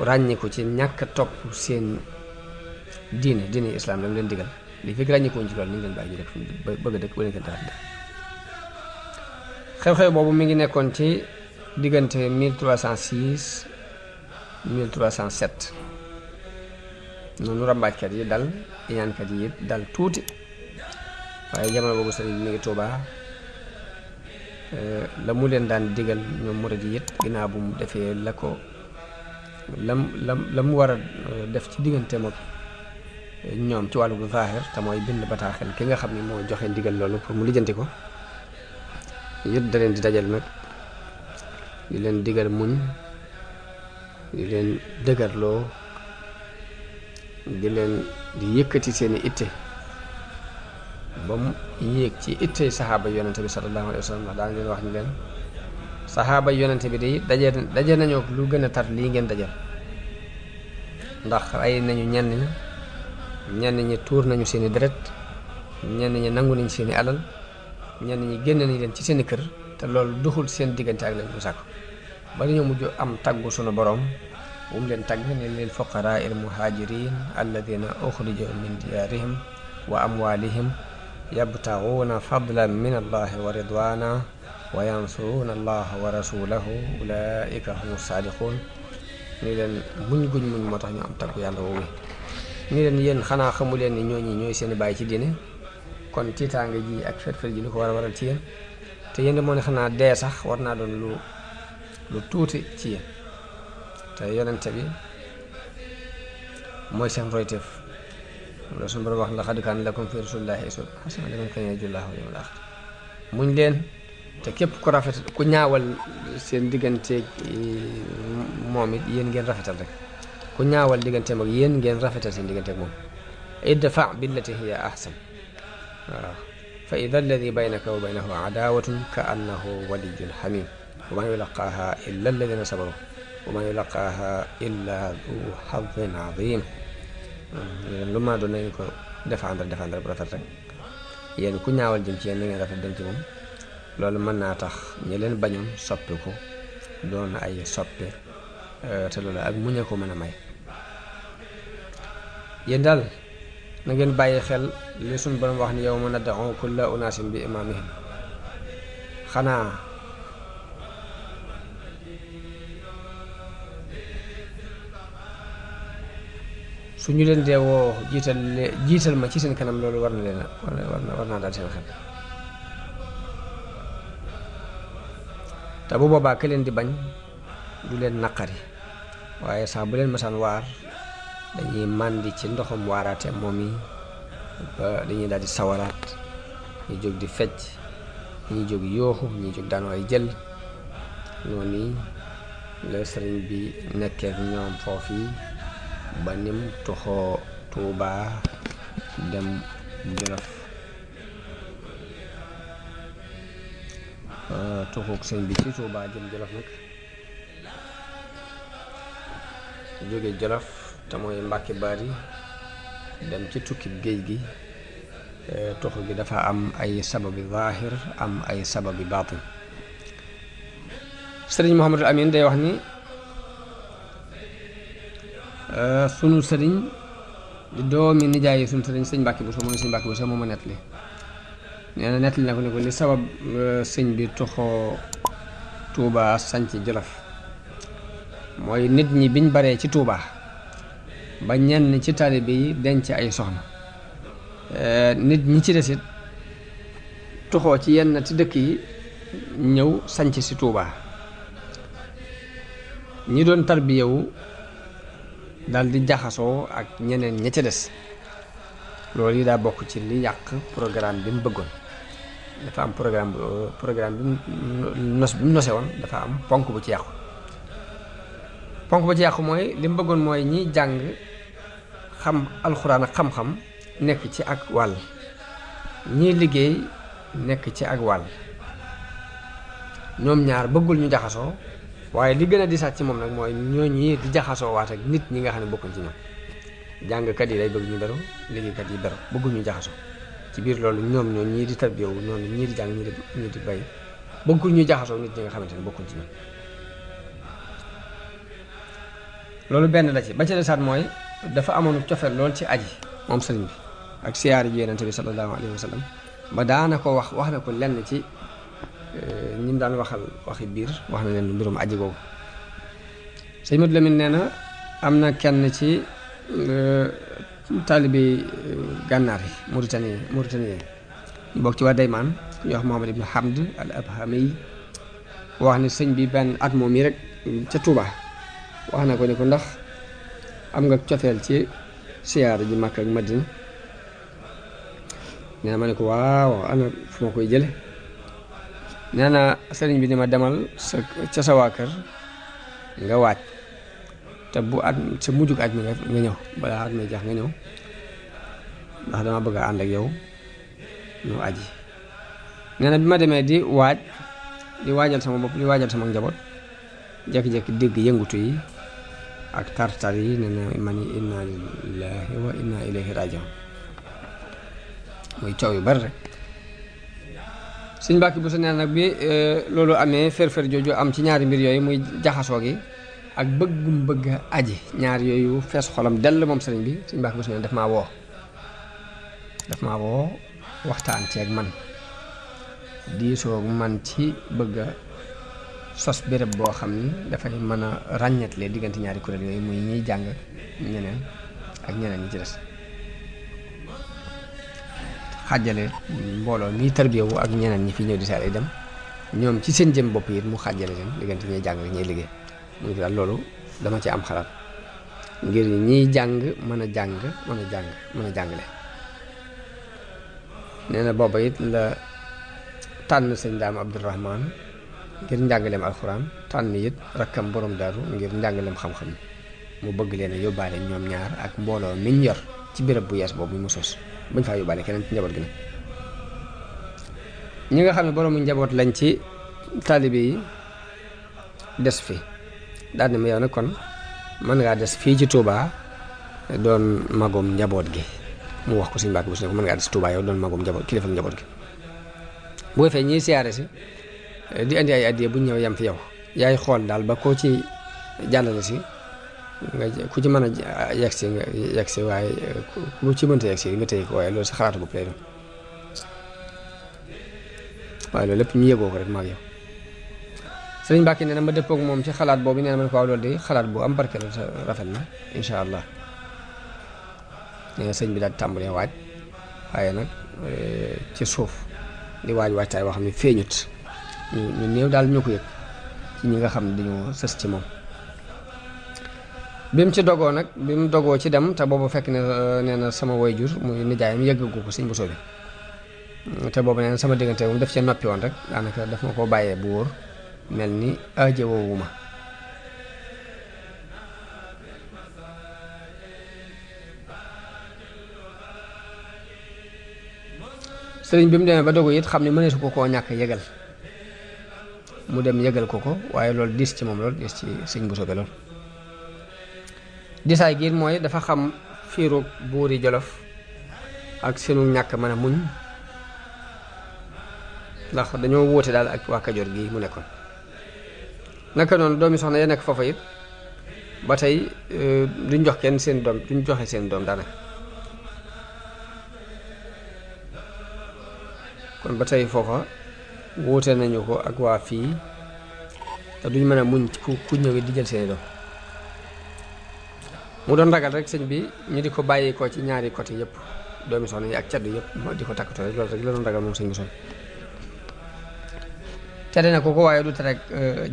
ràññiku ci ñàkk topp seen diine islam la mu leen digal li fekk ràññikuñ ci loolu ni ngi leen bàyyi ñu def bëgg a dëkk ba leen ko dara xew-xew boobu mi ngi nekkoon ci diggante 1306 1307 noonu rambaajkat yi dal iñaankat yi it dal tuuti waaye jamono boobu sëriñ bi mi ngi Tuubaa la mu leen daan digal ñoom murid yi it ginnaaw bu mu defee la ko la mu war a def ci diggante moom ñoom ci wàllu bu zaahir te mooy bind bataaxel ki nga xam ne moo joxe ndigal loolu pour mu lijjanti ko yit da leen di dajal nag di leen digal muñ di leen dëgërloo di leen di yëkkati seeni itte ba mu yéeg ci itte saxaaba yonente bi sallallahu alayhi wa sallam ndax daan leen wax ni leen saxaaba yonente bi day daje nañoo lu gën a tar lii ngeen dajal ndax rey nañu ñenn ñi tuur nañu seeni deret ñenn ñi nangu nañu seeni alal ñenn ñi génn nañu leen ci seeni kër te loolu duxul seen diggante ak leen bu sàkk ba dañoo mujj am taggu sunu borom bu mu leen tagg ne lil fuqaraa il muhajirin alladina uxrijuu min diyaarihim wa amwalihim yabtaguuna fadlan min allahi wa ridwana wa yansuruuna allaha wa rasulahu ulaika humu saadiquun ni leen muñ guñ muñ moo tax ñu am taggu yàlla woowu ni leen yéen xanaa xamu leen ni ñooy seeni bàyyi ci diine kon tiitaange ji ak fet-fet ji lu ko war a waral ci yéen te yéen moo ne xanaa dee sax war naa doon lu tuuti ci yéen te yonente bi mooy seen royteef loolu suñu borom wax laqad kaana lakum fi rasulillahi uswatun hasanatun liman kaana yarju llaaha wal yawmal aaxir muñ leen te képp ku rafet ku ñaawal seen digganteeg moom it yéen ngeen rafetal rek ku ñaawal digganteem ak yéen ngeen rafetal seen digganteeg moom idfa billati hiya ahsan waaw fa ida alladi baynaka wa baynahu adaawatun ka annahu waliyyun hamim wa ma yulaqaaha illa alladina sabaru wa ma yulaqaaha illa du hadin adim lu ma doon nañu ko défendre bu rafet rek yéen ku ñaawal jëm ci yéen na ngeen rafet dem ci moom loolu mën naa tax ñi leen bañoon soppi ko doon ay soppe te loolu ak muñ a ko mën a may yéen daal na ngeen bàyyi xel li suñ borom wax ni yawma nad'u kulla unaasin bi imaamihim xanaa su ñu leen dee woo jiital ma ci seen kanam loolu war naa daal seen xel te bu boobaa ke leen di bañ du leen naqari waaye sax bu leen masaan waar dañuy màndi ci ndoxam waaraate moom yi ba dañuy daal di sawaraat ñuy jóg di fecc ñuy jóg yooxu ñuy jóg daanoo ay jël noonu la sëriñ bi nekkee ak ñoom foofu ba nim tuxoo Tuubaa dem Jolof tuxuk sëñ bi ci Tuubaa jëm Jolof nag jóge Jolof te mooy Mbàkke Bari dem ci tukki géej gi tuxu gi dafa am ay sababi zaahir am ay sababi baatin sëriñ Mouhamadul Amin day wax ni sunu sëriñ di doomi nijaay yi sunu sëriñ sëñ Mbàkke Buso mooy sëñ Mbàkke Buso moo ma nettali nee na nettali na ko ni ko li sabab sëñ bi tuxoo Tuubaa sanc Jolof mooy nit ñi biñ baree ci Tuubaa ba ñenn ci taalibe yi denc ay soxna nit ñi ci desit tuxoo ci yenn ci dëkk yi ñëw sanc si Tuubaa ñi doon tarbiyewu dal di jaxasoo ak ñeneen ña ca des loolu yi daa bokk ci li yàq programme bi mu bëggoon dafa am programme bi mu nose woon dafa am ponk bu ci yàqu ponk bu ci yàqu mooy li mu bëggoon mooy ñi jàng xam alxuraan ak xam-xam nekk ci ak wàll ñii liggéey nekk ci ak wàll ñoom ñaar bëggul ñu jaxasoo waaye li gën a disaat ci moom nag mooy ñooñu di jaxasoo waat ak nit ñi nga xam ne bokkuñ ci ñoom jàngkat yi day bëgg ñu beru liggéeykat yi beru bëggul ñu jaxasoo ci biir loolu ñoom ñii di tarbiyewu noonu ñii di jàng ñii di bay bëggul ñu jaxasoo nit ñi nga xamante ne bokkuñ ci ñoom loolu benn la ci ba ci desaat mooy dafa amoon cofeel lool ci aji moom sëriñ bi ak siyaar ji yonente bi sallallahu alayhi wa sallam ba daana ko wax na ko lenn ci ñi mu daan waxal waxi biir wax na leen mbirum aji googu sëñ Modou Lamine nee na am na kenn ci taalibi gànnaar yi Mauritanie ñu bokk ci waa Daymaan ku ñuy wax Mohamad ibn Hamd al Abhami wax ne sëñ bi benn at moom yi rek ca Touba wax na ko ni ko ndax am nga cofeel ci siyaara ji Makka ak Madina nee na ma ne ko waaw ana fu ma koy jële nee na sëriñ bi ni ma demal ca sa waa kër nga waaj te bu at sa mujjug at mi nga ñëw balaa at mi jeex nga ñëw ndax dama bëgg a ànd ak yow ñu aji nee na bi ma demee di waajal sama bopp di waajal sama njaboot jékki-jékki dégg yëngutu yi ak tartar yi nee na ma ni inna lillahi wa inna ilayhi rajiun muy coow yu bari rek sëñ Mbàkke bu sa nee nag bi loolu amee fër-fër jooju am ci ñaari mbir yooyu muy jaxasoo gi ak bëggum bëgg aji ñaar yooyu fees xolam dell moom sëriñ bi sëñ Mbàkke bu sa nee daf maa woo waxtaan ceeg man diisoo man ci bëgg a sos béréb boo xam ni dafay mën a ràññatle diggante ñaari kuréel yooyu muy ñiy jàng ñeneen ak ñeneen ñi ci des xàjjale mbooloo nii tarbiyawu ak ñeneen ñi fi ñëw di saal dem ñoom ci seen jëm bopp it mu xàjjale leen diggante ñiy jàng ak ñiy liggéey mu ngi daal loolu dama ci am xalaat ngir ñiy jàng mën a jàngale nee na booba it la tànn sëñ Daam Abdourahman ngir njàngaleem alxuraan tànn it rakkam borom daaru ngir njàngaleem xam-xam mu bëgg leen a yóbbaale ñoom ñaar ak mbooloo miñ yor ci béréb bu yees boobu mu sos bañ faa yóbbaale keneen ci njaboot gi nag ñi nga xam ne boroomu njaboot lañ ci taalibe yi des fi daal ne ma yow nag kon mën ngaa des fii ci Touba doon magum njaboot gi mu wax ko Sëñ Mbàkke bu su ne ko mën ngaa des Touba yow doon magum njaboot kilifa njaboot gi boo fee ñiy siyaare si di indi ay addiya bu ñëw yem fi yow yaay xool daal ba koo ci jàllale si nga ku ci mën a yegg si waaye ku ci mënta yegg si nga téye ko waaye loolu sa xalaatu bopp lay doon waaye loolu lépp ñu yëgoo ko rek maag yow sëriñ Mbàkke nee na ma dëppoog moom ci xalaat boobu nee na ma ne ko waaw loolu de xalaat bu am barke la rafet na incha allah nee na sëñ bi daal tàmbalee waaj waaye nag ci suuf di waajtaay boo xam ne feeñut ñu néew daal ñoo ko yëg ci ñi nga xam ne dañoo sës ci moom bi mu ci dogoo nag bi mu dogoo ci dem te boobu fekk ne nee na sama waajur muy nijaayam yëggagu ko sëñ Bousso bi te boobu nee na sama diggante moom daf cee noppi woon rek daanaka daf ma ko bàyyee bu wóor mel ni aaje woowu ma sëriñ bi mu demee ba dogu it xam ne mëneesu ko koo ñàkk yëgal mu dem yëgal ko waaye loolu diis ci moom lool diis ci sëñ Bousso bi lool disaay gi mooy dafa xam fiiru buuri Jolof ak seenu ñàkk mën a muñ ndax dañoo wóote daal ak waa Kajoor gi mu nekkoon naka noonu doomi soxna ya nekk foofa it ba tey duñ jox kenn seen doom duñ joxe seen doom daanaka kon ba tey foofa wóote nañu ko ak waa fii te duñ mën a muñ ku ñëwee di jël seeni doom mu doon ragal rek sëñ bi ñu di ko bàyyi ko ci ñaari côté yëpp doomi soxna yi ak caddu yëpp di ko takkatoo rek loolu rek la doon ragal moom sëñ bi son tere na ko waaye du tere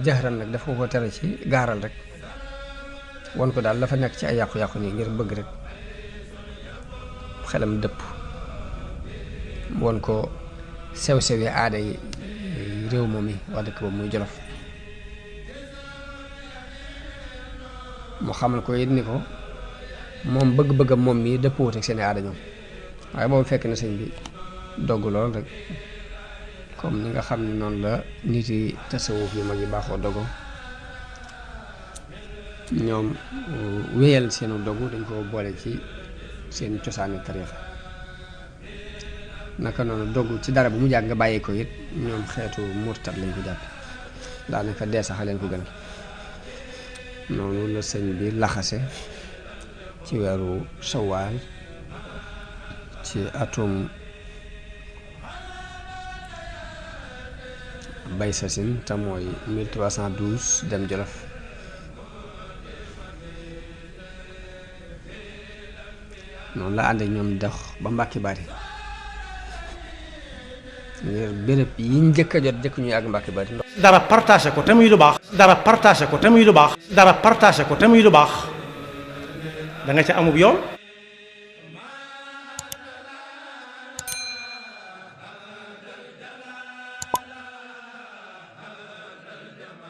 jaxran nag dafa ko tere ci gaaral rek won ko daal la fa nekk ci ay yàqu-yàqu nii ngir bëgg rek xelam dëpp won ko sew-sewi aada yi réew moom yi wax dëkk boobu muy Jolof mu xamal ko it ni ko moom bëgg-bëggam moom mii dëppwut ak seen aada ñoom waaye boobu fekk na sëñ bi dogg lool rek comme ni nga xam ne noonu la nit yi tasawuf yu mag yi baaxoo dogo ñoom wéyal seenu dogu dañ ko boole ci seen cosaani tariixa naka noonu dogu ci dara bu mu jàgg nga bàyyi ko it ñoom xeetu murtad lañ ko jàpp daanaka dee sax leen ko gën noonu la sëñ bi laxase ci weeru sawaal ci atum bay sasin te mooy 1312 dem Jolof noonu la ànd ak ñoom dox ba Mbàkke Bari ngir béréb yi njëkk a jot jëkk ñuy àgg Mbàkke Bari dara partagé ko te muy lu baax dara partagé ko te muy lu baax dara partagé ko te muy lu baax da nga ca amub yoon